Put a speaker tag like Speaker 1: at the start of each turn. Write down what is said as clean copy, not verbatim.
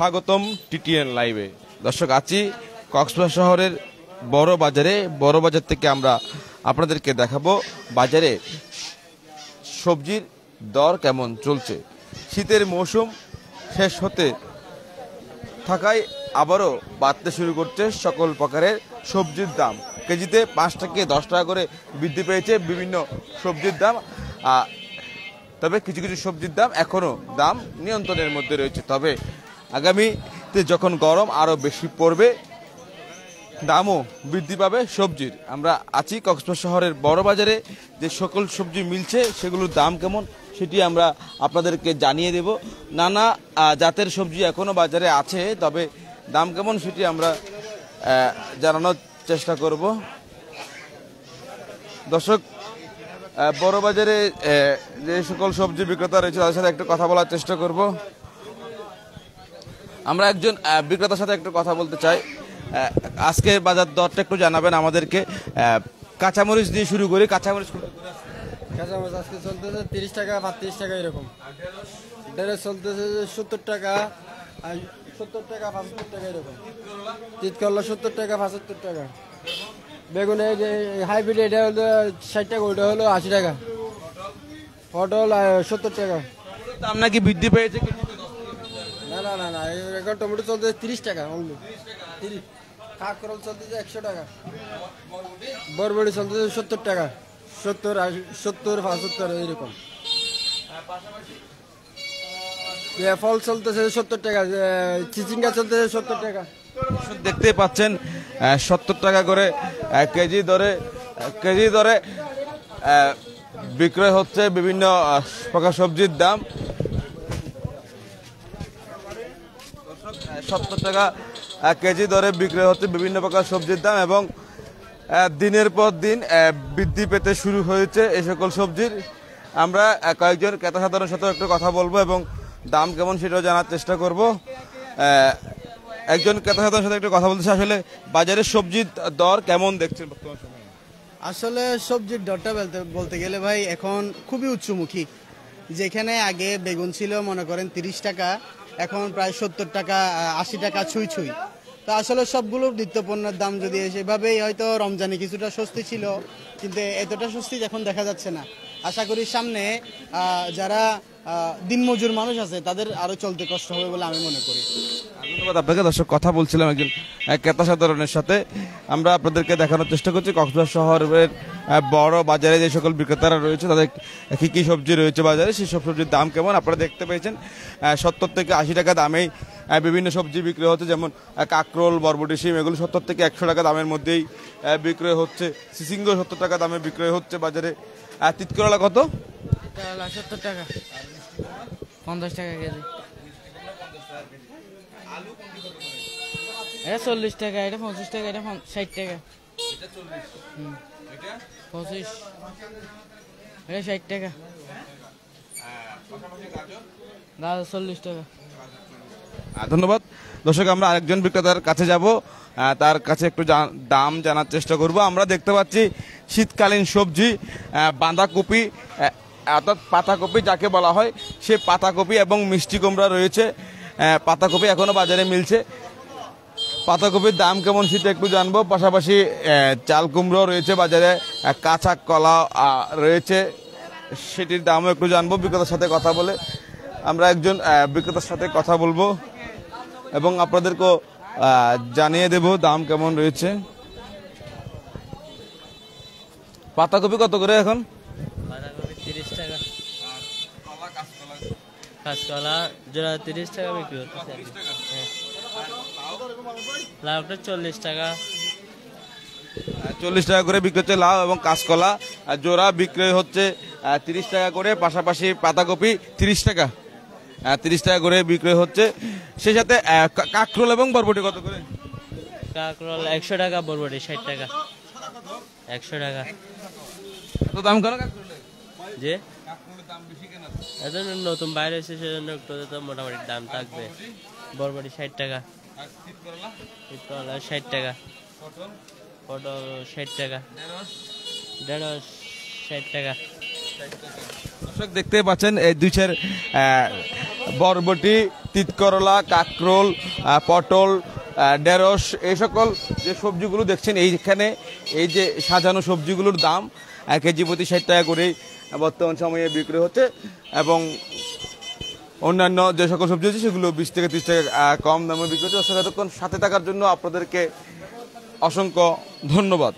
Speaker 1: স্বাগতম টিটিএন লাইভে। দর্শক, আছি কক্সবাজার শহরের বড় বাজারে। বড় বাজার থেকে আমরা আপনাদেরকে দেখাবো বাজারে সবজির দর কেমন চলছে। শীতের মৌসুম শেষ হতে থাকায় আবারও বাড়তে শুরু করছে সকল প্রকারের সবজির দাম। কেজিতে 5 থেকে 10 টাকা করে বৃদ্ধি পেয়েছে বিভিন্ন সবজির দাম। তবে কিছু কিছু সবজির দাম এখনও দাম নিয়ন্ত্রণের মধ্যে রয়েছে। তবে আগামীতে যখন গরম আরও বেশি পড়বে, দামও বৃদ্ধি পাবে সবজির। আমরা আছি কক্সবাজার শহরের বড় বাজারে। যে সকল সবজি মিলছে সেগুলোর দাম কেমন সেটি আমরা আপনাদেরকে জানিয়ে দেব। নানা জাতের সবজি এখনও বাজারে আছে, তবে দাম কেমন সেটি আমরা জানানোর চেষ্টা করব। দর্শক, বড় বাজারে যে সকল সবজি বিক্রেতা রয়েছে তাদের সাথে একটু কথা বলার চেষ্টা করব। আমরা একজন বিক্রেতার সাথে একটু কথা বলতে চাই। আজকে বাজার দরটা একটু জানাবেন আমাদেরকে। কাঁচামরিচ দিয়ে শুরু করি। কাঁচামরিচ
Speaker 2: আজকে চলতেছে 30 টাকা 32 টাকা এরকম। ঢেঁড়স চলতেছে 70 টাকা 70 টাকা 75 টাকা এরকম। চিতকরলা 70 টাকা 75 টাকা। বেগুন হাইব্রিড এটা হলো 60 টাকা, ওটা হলো 80 টাকা। পটল 70 টাকা।
Speaker 1: দাম নাকি বৃদ্ধি পেয়েছে?
Speaker 2: না না না না, এখন টমেটো চলতেছে 30 টাকা অনলি। 30। কাঁকরোল চলতেছে 100 টাকা। বরবটি চলতেছে 70 টাকা, 70 75 এরকম। ফল চলতেছে 70 টাকা। চিচিঙ্গা চলতেছে 70 টাকা।
Speaker 1: দেখতে পাচ্ছেন 70 টাকা করে কেজি দরে বিক্রয় হচ্ছে বিভিন্ন প্রকার সবজির দাম। 70 টাকা কেজি দরে বিক্রয় হচ্ছে বিভিন্ন প্রকার সবজির দাম, এবং দিনের পর দিন বৃদ্ধি পেতে শুরু হয়েছে এই সকল সবজির। আমরা কয়েকজন ক্রেতা সাধারণের সাথে একটু কথা বলবো এবং দাম কেমন সেটাও জানার চেষ্টা করব। একজন ক্রেতা সাধারণের সাথে একটু কথা বলতেছে। আসলে বাজারের সবজির দর কেমন দেখছেন বর্তমান সময়ে?
Speaker 3: আসলে সবজির দরটা বলতে গেলে ভাই এখন খুবই উচ্চমুখী। যেখানে আগে বেগুন ছিল মনে করেন 30 টাকা, এখন প্রায় 70 টাকা 80 টাকা ছুঁই। তো আসলে সবগুলো নিত্যপণ্যের দাম যদি সেভাবেই, হয়তো রমজানে কিছুটা স্বস্তি ছিল, কিন্তু এতটা স্বস্তি এখন দেখা যাচ্ছে না। আশা করি সামনে যারা দিনমজুর মানুষ আছে তাদের আরো চলতে কষ্ট হবে বলে আমি মনে করি।
Speaker 1: ধন্যবাদ আপনাকে। দর্শক, কথা বলছিলাম একজন ক্রেতা সাধারণের সাথে। আমরা আপনাদেরকে দেখানোর চেষ্টা করছি কক্সবাজার শহরের বড় বাজারে যে সকল বিক্রেতারা রয়েছে তাদের কি কি সবজি রয়েছে বাজারে, সেই সব সবজির দাম কেমন আপনারা দেখতে পেয়েছেন। 70 থেকে 80 টাকা দামেই বিভিন্ন সবজি বিক্রি হচ্ছে, যেমন কাঁকরোল, বরবটি, শিম এগুলো 70 থেকে 100 টাকা দামের মধ্যেই বিক্রয় হচ্ছে। সিসিঙ্গ 70 টাকা দামে বিক্রয় হচ্ছে বাজারে। তিতকরলা কত?
Speaker 4: 70 টাকা 50 টাকা কেজি। এটা 40 টাকা, এটা 50 টাকা, এটা 60 টাকা। 25, এটা 60 টাকা। গাজর 40 টাকা।
Speaker 1: ধন্যবাদ। দর্শক, আমরা আরেকজন বিক্রেতার কাছে যাব, তার কাছে একটু দাম জানার চেষ্টা করব। আমরা দেখতে পাচ্ছি শীতকালীন সবজি বাঁধাকপি, অর্থাৎ পাতাকপি যাকে বলা হয়, সে পাতাকপি এবং মিষ্টি কুমড়া রয়েছে। পাতাকপি এখনো বাজারে মিলছে। পাতাকপির দাম কেমন সেটা একটু জানবো। পাশাপাশি চাল কুমড়ো রয়েছে বাজারে, কাঁচা কলা রয়েছে, সেটির দামও একটু জানবো বিক্রেতার সাথে কথা বলে। আমরা একজন বিক্রেতার সাথে কথা বলবো এবং আপনাদেরকেও জানিয়ে দেব দাম কেমন রয়েছে। পাতাকপি কত করে এখন?
Speaker 4: পাতাকপি 30 টাকা। কাঁচকলা জোড়া 30 টাকা বিক্রি হচ্ছে। লাউটা 40 টাকা।
Speaker 1: 40 টাকা করে বিক্রি হচ্ছে লাউ, এবং কাঁচকলা জোড়া বিক্রয় হচ্ছে 30 টাকা করে। পাশাপাশি পাতাকপি 30 টাকা 30 টাকা করে বিক্রয় হচ্ছে। সেই সাথে কাঁকরোল এবং বরবটি কত করে?
Speaker 4: কাঁকরোল 100 টাকা, বরবটি 60 টাকা। 100 টাকা।
Speaker 1: এত দাম কেন কাঁকরোলের?
Speaker 4: যে এত নতুন বাইরে এসে সেজন্য একটু তো মোটামুটি দাম থাকবে। বরবটি 60 টাকা, 60 টাকা, পটল 60 টাকা, ঢেঁড়স 60 টাকা।
Speaker 1: দর্শক, দেখতে পাচ্ছেন এই দুইছের বরবটি তিতকরলা, কাকরোল, পটল, ঢেঁড়স, এই সকল যে সবজিগুলো দেখছেন এইখানে, এই যে সাজানো সবজিগুলোর দাম কেজি প্রতি 60 টাকা করেই বর্তমান সময়ে বিক্রি হচ্ছে, এবং অন্যান্য যে সকল সবজি আছে সেগুলো 20 থেকে 30 টাকা কম দামে বিক্রি হচ্ছে। দর্শক এতক্ষণ সাথে থাকার জন্য আপনাদেরকে অসংখ্য ধন্যবাদ।